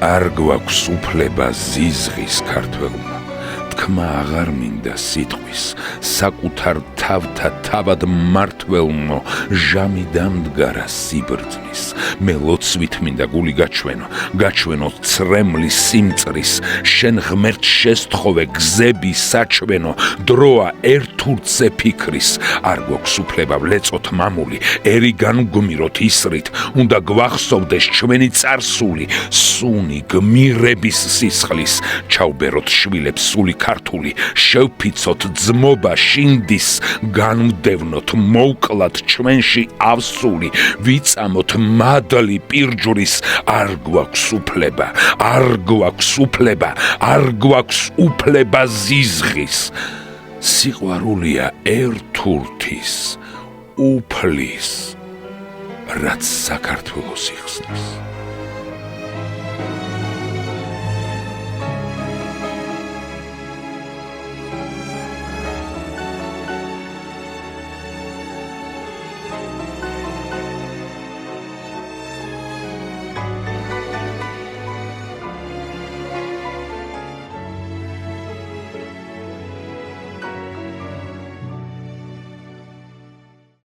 არ გვაქვს უფლება ზიზღის ქართველმა, თქმა აღარ მინდა სიტყვის, საკუთარ თავთა თავად მმართველნო, ჟამი დამდგარა სიბრძნის, მე ლოცვით მინდა გული გაჩვენო ცრემლის სიმწრის, შენ ღმერთ შესთხოვე გზები საჩვენო, დროა ერთურცე ფიქრის, არ გვაქვს უფლება ვლეწოთ მამული, ერი განგვგმიროთ ისრით, უნდა გვახსოვდეს ჩვენი წარსული, სუნი გმირების სისხლის, ჩავბეროთ შვილებს სული ქართული, შევფიცოთ ძმობა შინდის, განვდევნოთ მოვკლათ ჩვენში ავსული, ვიწამოთ მადლი პირჯვრის, არ გვაქვს უფლება ზიზღის, სიყვარულია ერთურთის, უფლის, რაც საქართველოს იხსნის.